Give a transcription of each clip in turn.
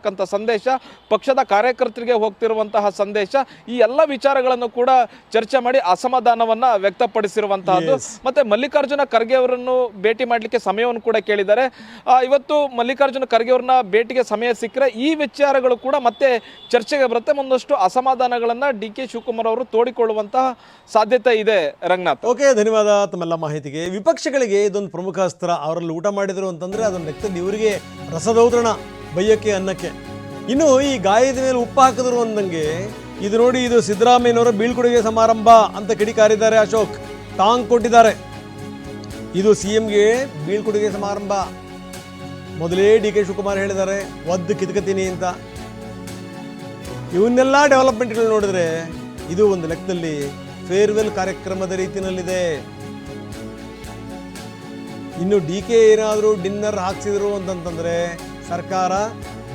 ಹೋಗ್ತಿರ್ತಕ್ಕಂಥ ಸಂದೇಶ, ಪಕ್ಷದ ಕಾರ್ಯಕರ್ತರಿಗೆ ಹೋಗ್ತಿರುವಂತಹ ಸಂದೇಶ, ಈ ಎಲ್ಲ ವಿಚಾರಗಳನ್ನು ಕೂಡ ಚರ್ಚೆ ಮಾಡಿ ಅಸಮಾಧಾನವನ್ನು ವ್ಯಕ್ತಪಡಿಸಿರುವಂತಹದ್ದು. ಮತ್ತೆ ಮಲ್ಲಿಕಾರ್ಜುನ ಖರ್ಗೆ ಅವರನ್ನು ಭೇಟಿ ಮಾಡಲಿಕ್ಕೆ ಸಮಯವನ್ನು ಕೂಡ ಕೇಳಿದ್ದಾರೆ. ಇವತ್ತು ಮಲ್ಲಿಕಾರ್ಜುನ ಖರ್ಗೆ ಅವ್ರನ್ನ ಭೇಟಿಗೆ ಸಮಯ ಸಿಕ್ಕರೆ ಈ ವಿಚಾರಗಳು ಕೂಡ ಮತ್ತೆ ಚರ್ಚೆಗೆ ಬರುತ್ತೆ. ಒಂದಷ್ಟು ಅಸಮಾಧಾನಗಳನ್ನು ಡಿ.ಕೆ. ಶಿವಕುಮಾರ್ ಅವರು ತೋಡಿಕೊಳ್ಳುವಂತಹ ಸಾಧ್ಯತೆ ಇದೆ. ರಂಗನಾಥ್, ಓಕೆ, ಧನ್ಯವಾದ ತಮ್ಮೆಲ್ಲ ಮಾಹಿತಿಗೆ. ವಿಪಕ್ಷಗಳಿಗೆ ಇದೊಂದು ಪ್ರಮುಖ ಅಸ್ತ್ರ. ಅವರಲ್ಲಿ ಊಟ ಮಾಡಿದ್ರು ಅಂತಂದ್ರೆ ಅದನ್ನ ಲೆಕ್ಕದಲ್ಲಿ ಇವರಿಗೆ ರಸದೌತಣ, ಬಯ್ಯಕ್ಕೆ ಅನ್ನಕ್ಕೆ. ಇನ್ನು ಈ ಗಾಯದ ಮೇಲೆ ಉಪ್ಪು ಹಾಕಿದ್ರು ಅಂದಂಗೆ ಇದು ನೋಡಿ, ಇದು ಸಿದ್ದರಾಮಯ್ಯನವರ ಬೀಳ್ಕೊಡುಗೆ ಸಮಾರಂಭ ಅಂತ ಕಿಡಿಕಾರಿದ್ದಾರೆ ಅಶೋಕ್. ಟಾಂಗ್ ಕೊಟ್ಟಿದ್ದಾರೆ. ಇದು CMಗೆ ಬೀಳ್ಕೊಡುಗೆ ಸಮಾರಂಭ. ಮೊದಲೇ ಡಿ.ಕೆ. ಶಿವಕುಮಾರ್ ಹೇಳಿದ್ದಾರೆ ಒದ್ದು ಕಿತ್ಕತೀನಿ ಅಂತ. ಇವನ್ನೆಲ್ಲ ಡೆವಲಪ್ಮೆಂಟ್ಗಳು ನೋಡಿದ್ರೆ ಇದು ಒಂದು ಲೆಕ್ಕದಲ್ಲಿ ಫೇರ್ವೆಲ್ ಕಾರ್ಯಕ್ರಮದ ರೀತಿಯಲ್ಲಿದೆ. ಇನ್ನು ಡಿ.ಕೆ. ಏನಾದರೂ ಡಿನ್ನರ್ ಹಾಕ್ಸಿದ್ರು ಅಂತಂತಂದ್ರೆ ಸರ್ಕಾರ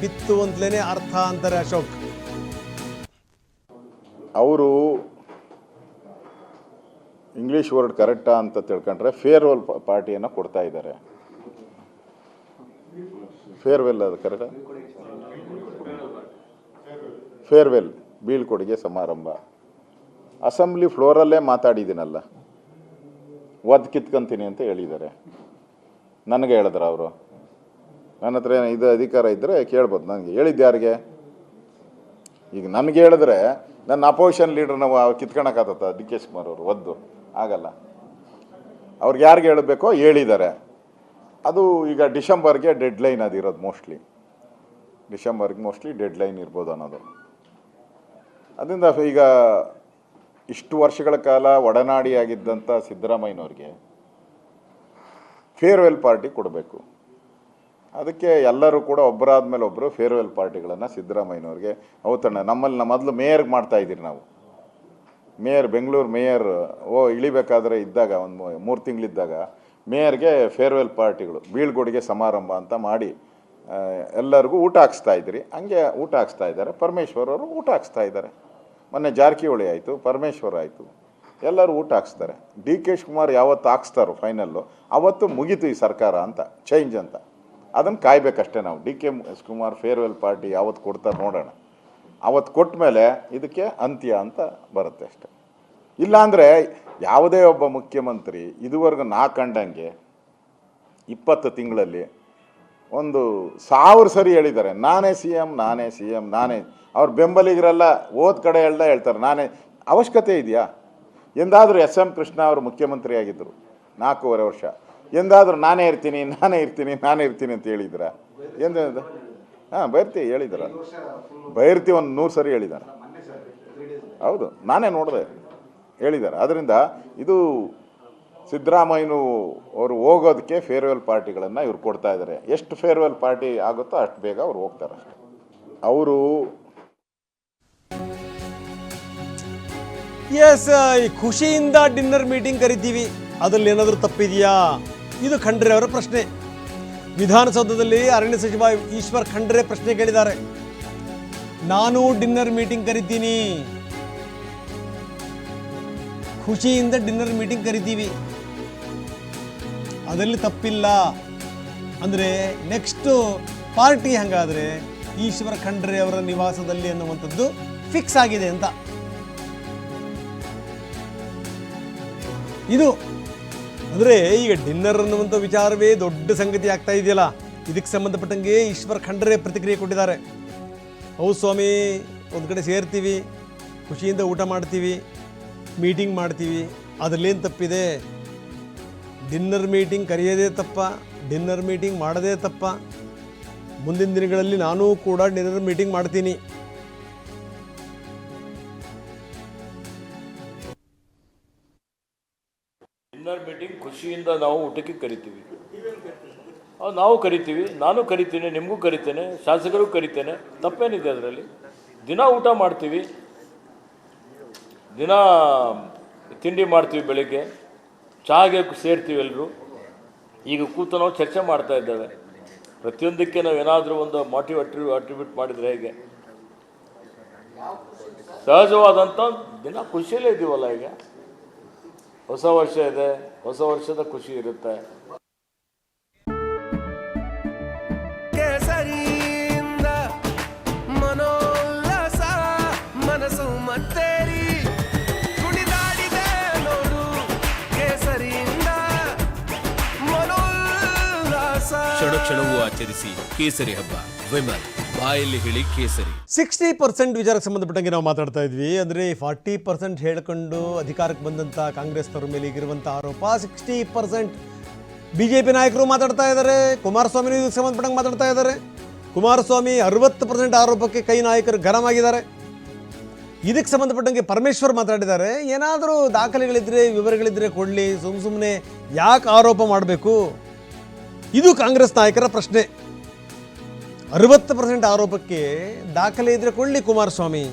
ಬಿತ್ತು ಅಂತಲೇ ಅರ್ಥ ಅಂತಾರೆ ಅಶೋಕ್. ಅವರು ಇಂಗ್ಲೀಷ್ ವರ್ಡ್ ಕರೆಕ್ಟಾ ಅಂತ ತಿಳ್ಕೊಂಡ್ರೆ ಫೇರ್ವೆಲ್ ಪಾರ್ಟಿಯನ್ನು ಕೊಡ್ತಾ ಇದ್ದಾರೆ. ಫೇರ್ವೆಲ್ ಅದು ಕರೆಕ್ಟಾ? ಫೇರ್ವೆಲ್, ಬೀಳ್ಕೊಡುಗೆ ಸಮಾರಂಭ. ಅಸೆಂಬ್ಲಿ ಫ್ಲೋರಲ್ಲೇ ಮಾತಾಡಿದ್ದೀನಲ್ಲ, ಒದ್ದು ಕಿತ್ಕೊಂತೀನಿ ಅಂತ ಹೇಳಿದ್ದಾರೆ. ನನಗೆ ಹೇಳಿದ್ರು ಅವರು. ನನ್ನ ಹತ್ರ ಇದು ಅಧಿಕಾರ ಇದ್ದರೆ ಕೇಳ್ಬೋದು. ನನಗೆ ಹೇಳಿದ್ದು ಯಾರಿಗೆ? ಈಗ ನನಗೆ ಹೇಳಿದ್ರೆ ನನ್ನ ಅಪೋಸಿಷನ್ ಲೀಡರ್ ನಾವು ಕಿತ್ಕೊಳಕ್ಕಾಗತ್ತ ಡಿ.ಕೆ. ಶಿವಕುಮಾರ್ ಅವರು? ಒದ್ದು ಆಗಲ್ಲ. ಅವ್ರಿಗೆ ಯಾರಿಗೆ ಹೇಳಬೇಕೋ ಹೇಳಿದ್ದಾರೆ. ಅದು ಈಗ ಡಿಸೆಂಬರ್ಗೆ ಡೆಡ್ಲೈನ್ ಅದಿರೋದು. ಡಿಸೆಂಬರ್ಗೆ ಡೆಡ್ಲೈನ್ ಇರ್ಬೋದು ಅನ್ನೋದು. ಅದರಿಂದ ಈಗ ಇಷ್ಟು ವರ್ಷಗಳ ಕಾಲ ಒಡನಾಡಿಯಾಗಿದ್ದಂಥ ಸಿದ್ದರಾಮಯ್ಯನವ್ರಿಗೆ ಫೇರ್ವೆಲ್ ಪಾರ್ಟಿ ಕೊಡಬೇಕು. ಅದಕ್ಕೆ ಎಲ್ಲರೂ ಕೂಡ ಒಬ್ಬರಾದ ಮೇಲೆ ಒಬ್ಬರು ಫೇರ್ವೆಲ್ ಪಾರ್ಟಿಗಳನ್ನು ಸಿದ್ದರಾಮಯ್ಯನವ್ರಿಗೆ ಔತಣ. ನಮ್ಮಲ್ಲಿ ಮೊದಲು ಮೇಯರ್ಗೆ ಮಾಡ್ತಾಯಿದ್ದೀರಿ ನಾವು. ಬೆಂಗಳೂರು ಮೇಯರ್ ಇಳಿಬೇಕಾದ್ರೆ ಇದ್ದಾಗ ಒಂದು 3 ತಿಂಗಳಿದ್ದಾಗ ಮೇಯರ್ಗೆ ಫೇರ್ವೆಲ್ ಪಾರ್ಟಿಗಳು, ಬೀಳ್ಕೊಡುಗೆ ಸಮಾರಂಭ ಅಂತ ಮಾಡಿ ಎಲ್ಲರಿಗೂ ಊಟ ಹಾಕ್ಸ್ತಾ ಇದ್ರಿ. ಹಂಗೆ ಊಟ ಹಾಕ್ಸ್ತಾ ಇದ್ದಾರೆ. ಪರಮೇಶ್ವರ್ ಅವರು ಊಟ ಹಾಕ್ಸ್ತಾ ಇದ್ದಾರೆ. ಮೊನ್ನೆ ಜಾರಕಿಹೊಳಿ ಆಯಿತು, ಪರಮೇಶ್ವರ್ ಆಯಿತು, ಎಲ್ಲರೂ ಊಟ ಹಾಕ್ಸ್ತಾರೆ. ಡಿ.ಕೆ. ಶಿವಕುಮಾರ್ ಯಾವತ್ತು ಹಾಕ್ಸ್ತಾರೋ ಫೈನಲ್ಲು ಅವತ್ತು ಮುಗೀತು ಈ ಸರ್ಕಾರ ಅಂತ, ಚೇಂಜ್ ಅಂತ. ಅದನ್ನು ಕಾಯ್ಬೇಕಷ್ಟೇ ನಾವು. ಡಿ.ಕೆ. ಶಿವಕುಮಾರ್ ಫೇರ್ವೆಲ್ ಪಾರ್ಟಿ ಯಾವತ್ತು ಕೊಡ್ತಾರೆ ನೋಡೋಣ. ಅವತ್ತು ಕೊಟ್ಟ ಮೇಲೆ ಇದಕ್ಕೆ ಅಂತ್ಯ ಅಂತ ಬರುತ್ತೆ ಅಷ್ಟೆ. ಇಲ್ಲಾಂದರೆ ಯಾವುದೇ ಒಬ್ಬ ಮುಖ್ಯಮಂತ್ರಿ ಇದುವರೆಗೂ ನಾ ಕಂಡಂಗೆ 20 ತಿಂಗಳಲ್ಲಿ 1000 ಸರಿ ಹೇಳಿದ್ದಾರೆ ನಾನೇ ಸಿ ಎಮ್. ಅವ್ರ ಬೆಂಬಲಿಗರೆಲ್ಲ ಹೋದ ಕಡೆ ಹೇಳ್ತಾರೆ ನಾನೇ. ಅವಶ್ಯಕತೆ ಇದೆಯಾ? ಎಂದಾದರೂ ಎಸ್.ಎಂ. ಕೃಷ್ಣ ಅವರು ಮುಖ್ಯಮಂತ್ರಿ ಆಗಿದ್ದರು 4.5 ವರ್ಷ. ಎಂದಾದರೂ ನಾನೇ ಇರ್ತೀನಿ ಅಂತ ಹೇಳಿದ್ರ? ಎಂದ ಬೈರ್ತಿ ಹೇಳಿದಾರ? ಬೈರ್ತಿ 100 ಸರಿ ಹೇಳಿದ್ದಾರೆ. ಹೌದು, ನಾನೇ ನೋಡಿದೆ, ಹೇಳಿದ್ದಾರೆ. ಅದರಿಂದ ಇದು ಸಿದ್ದರಾಮಯ್ಯನು ಅವರು ಹೋಗೋದಕ್ಕೆ ಫೇರ್ವೆಲ್ ಪಾರ್ಟಿಗಳನ್ನು ಇವ್ರು ಕೊಡ್ತಾ ಇದ್ದಾರೆ. ಎಷ್ಟು ಫೇರ್ವೆಲ್ ಪಾರ್ಟಿ ಆಗುತ್ತೋ ಅಷ್ಟು ಬೇಗ ಅವ್ರು ಹೋಗ್ತಾರೆ ಅಷ್ಟೇ. ಅವರು ಖುಷಿಯಿಂದ ಡಿನ್ನರ್ ಮೀಟಿಂಗ್ ಕರಿತೀವಿ, ಅದ್ರಲ್ಲಿ ಏನಾದರೂ ತಪ್ಪಿದೆಯಾ? ಇದು ಖಂಡ್ರೆ ಅವರ ಪ್ರಶ್ನೆ. ವಿಧಾನಸೌಧದಲ್ಲಿ ಅರಣ್ಯ ಸಚಿವ ಈಶ್ವರ್ ಖಂಡ್ರೆ ಪ್ರಶ್ನೆ ಕೇಳಿದ್ದಾರೆ. ನಾನು ಡಿನ್ನರ್ ಮೀಟಿಂಗ್ ಕರಿತೀನಿ, ಖುಷಿಯಿಂದ ಡಿನ್ನರ್ ಮೀಟಿಂಗ್ ಕರಿತೀವಿ, ಅದರಲ್ಲಿ ತಪ್ಪಿಲ್ಲ ಅಂದರೆ ನೆಕ್ಸ್ಟ್ ಪಾರ್ಟಿ ಹಂಗಾದರೆ ಈಶ್ವರ ಖಂಡ್ರೆ ಅವರ ನಿವಾಸದಲ್ಲಿ ಅನ್ನುವಂಥದ್ದು ಫಿಕ್ಸ್ ಆಗಿದೆ ಅಂತ. ಇದು ಅಂದರೆ ಈಗ ಡಿನ್ನರ್ ಅನ್ನುವಂಥ ವಿಚಾರವೇ ದೊಡ್ಡ ಸಂಗತಿ ಆಗ್ತಾ ಇದೆಯಲ್ಲ. ಇದಕ್ಕೆ ಸಂಬಂಧಪಟ್ಟಂಗೆ ಈಶ್ವರ್ ಖಂಡ್ರೆ ಪ್ರತಿಕ್ರಿಯೆ ಕೊಟ್ಟಿದ್ದಾರೆ. ಹೌದು ಸ್ವಾಮಿ, ಒಂದು ಕಡೆ ಸೇರ್ತೀವಿ, ಖುಷಿಯಿಂದ ಊಟ ಮಾಡ್ತೀವಿ, ಮೀಟಿಂಗ್ ಮಾಡ್ತೀವಿ, ಅದರಲ್ಲೇನು ತಪ್ಪಿದೆ? ಡಿನ್ನರ್ ಮೀಟಿಂಗ್ ಕರೆಯೋದೇ ತಪ್ಪ, ಡಿನ್ನರ್ ಮೀಟಿಂಗ್ ಮಾಡೋದೇ ತಪ್ಪ. ಮುಂದಿನ ದಿನಗಳಲ್ಲಿ ನಾನೂ ಕೂಡ ಡಿನ್ನರ್ ಮೀಟಿಂಗ್ ಮಾಡ್ತೀನಿ. ಡಿನ್ನರ್ ಮೀಟಿಂಗ್ ಖುಷಿಯಿಂದ ನಾವು ಊಟಕ್ಕೆ ಕರಿತೀವಿ. ನಾವು ಕರಿತೀವಿ, ನಾನು ಕರಿತೀನಿ, ನಿಮಗೂ ಕರಿತೇನೆ, ಶಾಸಕರು ಕರಿತೇನೆ. ತಪ್ಪೇನಿದೆ ಅದರಲ್ಲಿ? ದಿನ ಊಟ ಮಾಡ್ತೀವಿ, ದಿನ ತಿಂಡಿ ಮಾಡ್ತೀವಿ, ಬೆಳಿಗ್ಗೆ ಚಹಾಗೆ ಸೇರ್ತೀವಿ ಎಲ್ಲರೂ. ಈಗ ಕೂತು ನಾವು ಚರ್ಚೆ ಮಾಡ್ತಾ ಇದ್ದೇವೆ. ಪ್ರತಿಯೊಂದಕ್ಕೆ ನಾವು ಏನಾದರೂ ಒಂದು ಅಟ್ರಿಬ್ಯೂಟ್ ಮಾಡಿದರೆ ಹೇಗೆ? ಸಹಜವಾದಂಥ ದಿನ ಖುಷಿಯಲ್ಲೇ ಇದ್ದೀವಲ್ಲ. ಈಗ ಹೊಸ ವರ್ಷ ಇದೆ, ಹೊಸ ವರ್ಷದ ಖುಷಿ ಇರುತ್ತೆ. ಕ್ಷಣವೂ ಆಚರಿಸಿ ಕೇಸರಿ ಹಬ್ಬ. ವಿಮಲ್, ಬಾಯಲ್ಲಿ ಹೇಳಿ ಕೇಸರಿ. 60% ವಿಚಾರಕ್ಕೆ ಸಂಬಂಧಪಟ್ಟಂಗೆ ನಾವು ಮಾತಾಡ್ತಾ ಇದ್ವಿ. ಅಂದರೆ 40% ಹೇಳ್ಕೊಂಡು ಅಧಿಕಾರಕ್ಕೆ ಬಂದಂಥ ಕಾಂಗ್ರೆಸ್ನವ್ರ ಮೇಲೆ ಈಗಿರುವಂಥ ಆರೋಪ. 60% BJP ನಾಯಕರು ಮಾತಾಡ್ತಾ ಇದ್ದಾರೆ. ಕುಮಾರಸ್ವಾಮಿನೂ ಇದಕ್ಕೆ ಸಂಬಂಧಪಟ್ಟಂಗೆ ಮಾತಾಡ್ತಾ ಇದ್ದಾರೆ. ಕುಮಾರಸ್ವಾಮಿ 60% ಆರೋಪಕ್ಕೆ ಕೈ ನಾಯಕರು ಗರಂ ಆಗಿದ್ದಾರೆ. ಇದಕ್ಕೆ ಸಂಬಂಧಪಟ್ಟಂಗೆ ಪರಮೇಶ್ವರ್ ಮಾತಾಡಿದ್ದಾರೆ. ಏನಾದರೂ ದಾಖಲೆಗಳಿದ್ರೆ ವಿವರಗಳಿದ್ರೆ ಕೊಡಲಿ, ಸುಮ್ಮನೆ ಯಾಕೆ ಆರೋಪ ಮಾಡಬೇಕು? ಇದು ಕಾಂಗ್ರೆಸ್ ನಾಯಕರ ಪ್ರಶ್ನೆ. 60% ಆರೋಪಕ್ಕೆ ದಾಖಲೆ ಇದ್ರೆ ಕೊಡಲಿ ಕುಮಾರಸ್ವಾಮಿ.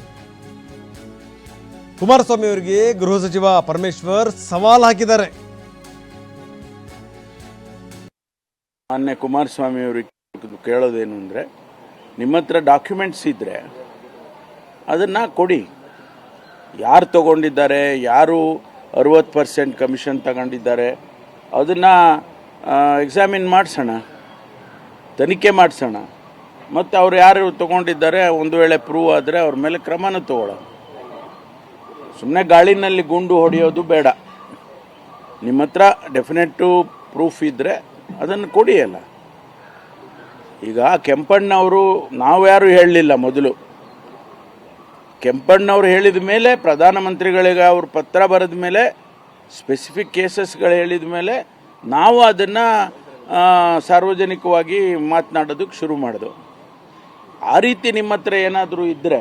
ಕುಮಾರಸ್ವಾಮಿ ಅವರಿಗೆ ಗೃಹ ಸಚಿವ ಪರಮೇಶ್ವರ್ ಸವಾಲ್ ಹಾಕಿದ್ದಾರೆ. ಮಾನ್ಯ ಕುಮಾರಸ್ವಾಮಿ ಅವರಿಗೆ ಕೇಳೋದೇನು ಅಂದರೆ, ನಿಮ್ಮ ಹತ್ರ ಡಾಕ್ಯುಮೆಂಟ್ಸ್ ಇದ್ದರೆ ಅದನ್ನು ಕೊಡಿ. ಯಾರು ತಗೊಂಡಿದ್ದಾರೆ, ಯಾರು 60% ಕಮಿಷನ್ ತಗೊಂಡಿದ್ದಾರೆ, ಅದನ್ನು ಎಕ್ಸಾಮಿನ್ ಮಾಡಿಸೋಣ, ತನಿಖೆ ಮಾಡಿಸೋಣ. ಮತ್ತು ಅವ್ರು ಯಾರು ತೊಗೊಂಡಿದ್ದಾರೆ ಒಂದು ವೇಳೆ ಪ್ರೂವ್ ಆದರೆ ಅವ್ರ ಮೇಲೆ ಕ್ರಮನೂ ತಗೊಳ್ಳೋಣ. ಸುಮ್ಮನೆ ಗಾಳಿನಲ್ಲಿ ಗುಂಡು ಹೊಡೆಯೋದು ಬೇಡ. ನಿಮ್ಮ ಹತ್ರ ಡೆಫಿನೆಟ್ಟು ಪ್ರೂಫ್ ಇದ್ದರೆ ಅದನ್ನು ಕೊಡಿ ಅಲ್ಲ. ಈಗ ಕೆಂಪಣ್ಣವರು ನಾವು ಯಾರು ಹೇಳಲಿಲ್ಲ. ಮೊದಲು ಕೆಂಪಣ್ಣವ್ರು ಹೇಳಿದ ಮೇಲೆ, ಪ್ರಧಾನಮಂತ್ರಿಗಳಿಗೆ ಅವ್ರ ಪತ್ರ ಬರೆದ ಮೇಲೆ, ಸ್ಪೆಸಿಫಿಕ್ ಕೇಸಸ್ಗಳು ಹೇಳಿದ ಮೇಲೆ ನಾವು ಅದನ್ನು ಸಾರ್ವಜನಿಕವಾಗಿ ಮಾತನಾಡೋದಕ್ಕೆ ಶುರು ಮಾಡಿದೆವು. ಆ ರೀತಿ ನಿಮ್ಮ ಹತ್ರ ಏನಾದರೂ ಇದ್ದರೆ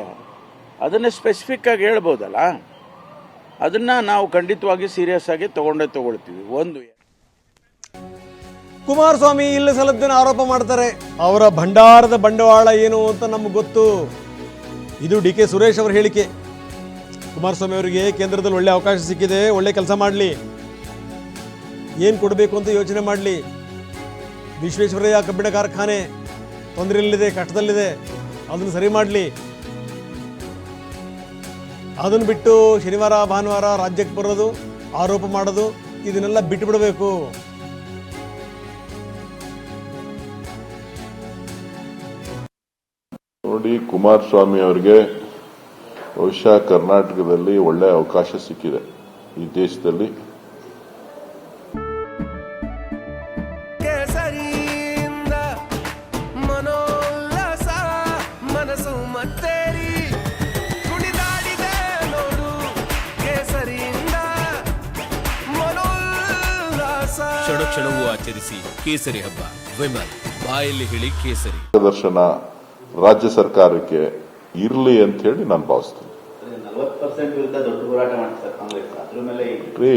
ಅದನ್ನು ಸ್ಪೆಸಿಫಿಕ್ಕಾಗಿ ಹೇಳ್ಬೋದಲ್ಲ. ಅದನ್ನು ನಾವು ಖಂಡಿತವಾಗಿ ಸೀರಿಯಸ್ ಆಗಿ ತಗೊಳ್ತೀವಿ. ಒಂದು ಕುಮಾರಸ್ವಾಮಿ ಇಲ್ಲ ಸಲ್ಲದ್ದನ್ನು ಆರೋಪ ಮಾಡ್ತಾರೆ. ಅವರ ಭಂಡಾರದ ಬಂಡವಾಳ ಏನು ಅಂತ ನಮ್ಗೆ ಗೊತ್ತು. ಇದು DK ಸುರೇಶ್ ಅವರ ಹೇಳಿಕೆ. ಕುಮಾರಸ್ವಾಮಿ ಅವರಿಗೆ ಕೇಂದ್ರದಲ್ಲಿ ಒಳ್ಳೆ ಅವಕಾಶ ಸಿಕ್ಕಿದೆ, ಒಳ್ಳೆ ಕೆಲಸ ಮಾಡಲಿ, ಏನು ಕೊಡಬೇಕು ಅಂತ ಯೋಚನೆ ಮಾಡಲಿ. ವಿಶ್ವೇಶ್ವರಯ್ಯ ಕಬ್ಬಿಣ ಕಾರ್ಖಾನೆ ತೊಂದರೆಯಲ್ಲಿದೆ, ಕಷ್ಟದಲ್ಲಿದೆ, ಅದನ್ನು ಸರಿ ಮಾಡಲಿ. ಅದನ್ನು ಬಿಟ್ಟು ಶನಿವಾರ ಭಾನುವಾರ ರಾಜ್ಯಕ್ಕೆ ಬರೋದು, ಆರೋಪ ಮಾಡೋದು, ಇದನ್ನೆಲ್ಲ ಬಿಟ್ಟುಬಿಡಬೇಕು. ನೋಡಿ, ಕುಮಾರಸ್ವಾಮಿ ಅವರಿಗೆ ಬಹುಶಃ ಕರ್ನಾಟಕದಲ್ಲಿ ಒಳ್ಳೆ ಅವಕಾಶ ಸಿಕ್ಕಿದೆ. ಈ ದೇಶದಲ್ಲಿ ಕ್ಷಣವೂ ಆಚರಿಸಿ ಕೇಸರಿ ಹಬ್ಬ. ವಿಮಲ್, ಬಾಯಲ್ಲಿ ಹೇಳಿ ಕೇಸರಿ. ದರ್ಶನ ರಾಜ್ಯ ಸರ್ಕಾರಕ್ಕೆ ಇರಲಿ ಅಂತ ಹೇಳಿ ನಾನು ಭಾವಿಸ್ತೀನಿ. ರೀ,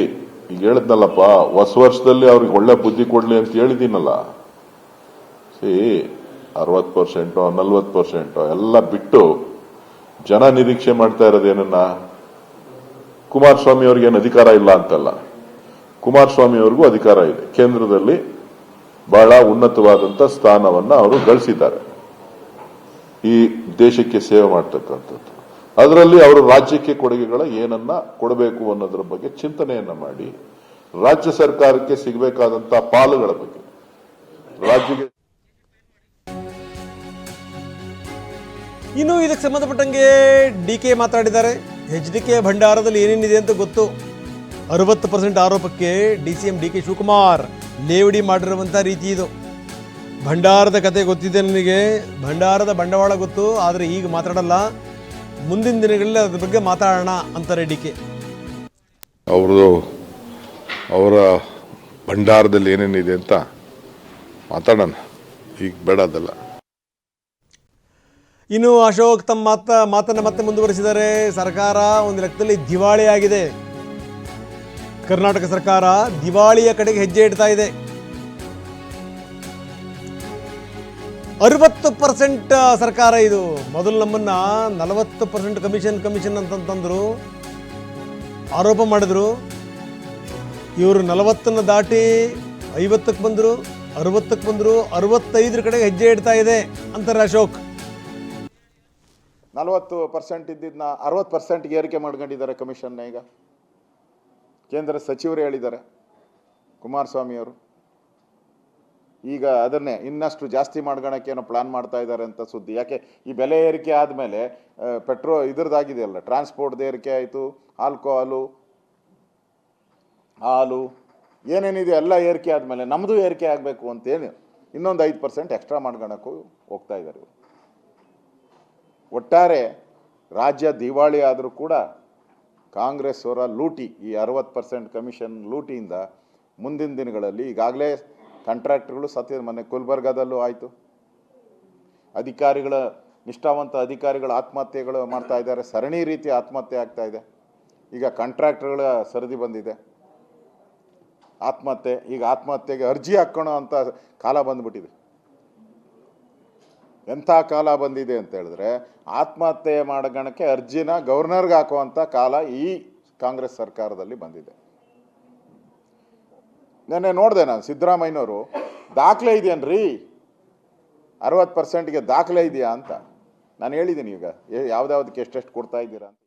ಈಗ ಹೇಳಿದ್ನಲ್ಲಪ್ಪ, ಹೊಸ ವರ್ಷದಲ್ಲಿ ಅವ್ರಿಗೆ ಒಳ್ಳೆ ಬುದ್ಧಿ ಕೊಡ್ಲಿ ಅಂತ ಹೇಳಿದ್ದೀನಲ್ಲ. 60% 40% ಎಲ್ಲ ಬಿಟ್ಟು ಜನ ನಿರೀಕ್ಷೆ ಮಾಡ್ತಾ ಇರೋದೇನನ್ನ, ಕುಮಾರಸ್ವಾಮಿ ಅವ್ರಿಗೇನು ಅಧಿಕಾರ ಇಲ್ಲ ಅಂತಲ್ಲ. ಕುಮಾರಸ್ವಾಮಿ ಅವ್ರಿಗೂ ಅಧಿಕಾರ ಇದೆ. ಕೇಂದ್ರದಲ್ಲಿ ಬಹಳ ಉನ್ನತವಾದಂತ ಸ್ಥಾನವನ್ನ ಅವರು ಗಳಿಸಿದ್ದಾರೆ, ಈ ದೇಶಕ್ಕೆ ಸೇವೆ ಮಾಡ್ತಕ್ಕಂಥದ್ದು. ಅದರಲ್ಲಿ ಅವರು ರಾಜ್ಯಕ್ಕೆ ಕೊಡುಗೆಗಳ ಏನನ್ನ ಕೊಡಬೇಕು ಅನ್ನೋದ್ರ ಬಗ್ಗೆ ಚಿಂತನೆಯನ್ನ ಮಾಡಿ, ರಾಜ್ಯ ಸರ್ಕಾರಕ್ಕೆ ಸಿಗಬೇಕಾದಂತಹ ಪಾಲುಗಳ ಬಗ್ಗೆ ರಾಜ್ಯಕ್ಕೆ. ಇನ್ನು ಇದಕ್ಕೆ ಸಂಬಂಧಪಟ್ಟಂಗೆ DK ಮಾತಾಡಿದ್ದಾರೆ. HDK ಭಂಡಾರದಲ್ಲಿ ಏನೇನಿದೆ ಅಂತ ಗೊತ್ತು. 60% ಆರೋಪಕ್ಕೆ DCM DK ಶಿವಕುಮಾರ್ ಲೇವಡಿ ಮಾಡಿರುವಂಥ ರೀತಿ ಇದು. ಭಂಡಾರದ ಕತೆ ಗೊತ್ತಿದೆ ನನಗೆ, ಭಂಡಾರದ ಬಂಡವಾಳ ಗೊತ್ತು, ಆದರೆ ಈಗ ಮಾತಾಡಲ್ಲ, ಮುಂದಿನ ದಿನಗಳಲ್ಲಿ ಅದ್ರ ಬಗ್ಗೆ ಮಾತಾಡೋಣ ಅಂತಾರೆ DK. ಅವರ ಭಂಡಾರದಲ್ಲಿ ಏನೇನಿದೆ ಅಂತ ಮಾತಾಡೋಣ, ಈಗ ಬೇಡ ಅದಲ್ಲ. ಇನ್ನು ಅಶೋಕ್ ತಮ್ಮ ಮಾತನ್ನು ಮತ್ತೆ ಮುಂದುವರಿಸಿದ್ದಾರೆ. ಸರ್ಕಾರ ಒಂದು ಲೆಕ್ಕದಲ್ಲಿ ದಿವಾಳಿ ಆಗಿದೆ. ಕರ್ನಾಟಕ ಸರ್ಕಾರ ದಿವಾಳಿಯ ಕಡೆಗೆ ಹೆಜ್ಜೆ ಇಡ್ತಾ ಇದೆ. 60% ಸರ್ಕಾರ ಇದು. ಮೊದಲು ನಮ್ಮನ್ನ 40% ಕಮಿಷನ್ ಅಂತಂತಂದ್ರು, ಆರೋಪ ಮಾಡಿದ್ರು. ಇವರು 40 ದಾಟಿ 50ಕ್ಕೆ ಬಂದರು, 60ಕ್ಕೆ ಬಂದರು, 65 ಕಡೆಗೆ ಹೆಜ್ಜೆ ಇಡ್ತಾ ಇದೆ ಅಂತಾರೆ ಅಶೋಕ್. 40% ಇದ್ದಿದ್ದನ್ನ 60% ಏರಿಕೆ ಮಾಡ್ಕೊಂಡಿದ್ದಾರೆ ಕಮಿಷನ್ನ. ಈಗ ಕೇಂದ್ರ ಸಚಿವರು ಹೇಳಿದ್ದಾರೆ, ಕುಮಾರಸ್ವಾಮಿ ಅವರು. ಈಗ ಅದನ್ನೇ ಇನ್ನಷ್ಟು ಜಾಸ್ತಿ ಮಾಡ್ಕೊಳಕ್ಕೆ ಏನೋ ಪ್ಲಾನ್ ಮಾಡ್ತಾ ಇದ್ದಾರೆ ಅಂತ ಸುದ್ದಿ. ಯಾಕೆ ಈ ಬೆಲೆ ಏರಿಕೆ ಆದಮೇಲೆ ಇದ್ರದ್ದಾಗಿದೆಯಲ್ಲ, ಟ್ರಾನ್ಸ್ಪೋರ್ಟ್ದು ಏರಿಕೆ ಆಯಿತು, ಆಲ್ಕೋಹಾಲು, ಹಾಲು, ಏನೇನಿದೆ ಎಲ್ಲ ಏರಿಕೆ ಆದಮೇಲೆ ನಮ್ಮದು ಏರಿಕೆ ಆಗಬೇಕು ಅಂತೇನು ಇನ್ನೊಂದು 5% ಎಕ್ಸ್ಟ್ರಾ ಮಾಡ್ಕೊಳಕ್ಕೂ ಹೋಗ್ತಾ ಇದ್ದಾರೆ ಇವರು. ಒಟ್ಟಾರೆ ರಾಜ್ಯ ದಿವಾಳಿ ಆದರೂ ಕೂಡ ಕಾಂಗ್ರೆಸ್ ಅವರ ಲೂಟಿ, ಈ 60% ಕಮಿಷನ್ ಲೂಟಿಯಿಂದ ಮುಂದಿನ ದಿನಗಳಲ್ಲಿ ಈಗಾಗಲೇ ಕಾಂಟ್ರಾಕ್ಟ್ಗಳು ಮೊನ್ನೆ ಗುಲ್ಬರ್ಗಾದಲ್ಲೂ ಆಯಿತು, ಅಧಿಕಾರಿಗಳ ನಿಷ್ಠಾವಂತ ಅಧಿಕಾರಿಗಳ ಆತ್ಮಹತ್ಯೆಗಳು ಮಾಡ್ತಾ ಇದ್ದಾರೆ, ಸರಣಿ ರೀತಿ ಆತ್ಮಹತ್ಯೆ ಆಗ್ತಾ ಇದೆ. ಈಗ ಕಾಂಟ್ರಾಕ್ಟ್ಗಳ ಸರದಿ ಬಂದಿದೆ ಆತ್ಮಹತ್ಯೆ. ಈಗ ಆತ್ಮಹತ್ಯೆಗೆ ಅರ್ಜಿ ಹಾಕೋಣ ಅಂತ ಕಾಲ ಬಂದ್ಬಿಟ್ಟಿದೆ. ಎಂಥ ಕಾಲ ಬಂದಿದೆ ಅಂತ ಹೇಳಿದ್ರೆ, ಆತ್ಮಹತ್ಯೆ ಮಾಡಗಣಕ್ಕೆ ಅರ್ಜಿನ ಗವರ್ನರ್ಗೆ ಹಾಕುವಂಥ ಕಾಲ ಈ ಕಾಂಗ್ರೆಸ್ ಸರ್ಕಾರದಲ್ಲಿ ಬಂದಿದೆ. ನೆನ್ನೆ ನೋಡಿದೆ ನಾನು, ಸಿದ್ದರಾಮಯ್ಯನವರು ದಾಖಲೆ ಇದೆಯನ್ರಿ 60%ಗೆ ದಾಖಲೆ ಇದೆಯಾ ಅಂತ ನಾನು ಹೇಳಿದ್ದೀನಿ. ಈಗ ಯಾವುದ್ಯಾವುದಕ್ಕೆ ಎಷ್ಟೆಷ್ಟು ಕೊಡ್ತಾ ಇದ್ದೀರಾ ಅಂತ.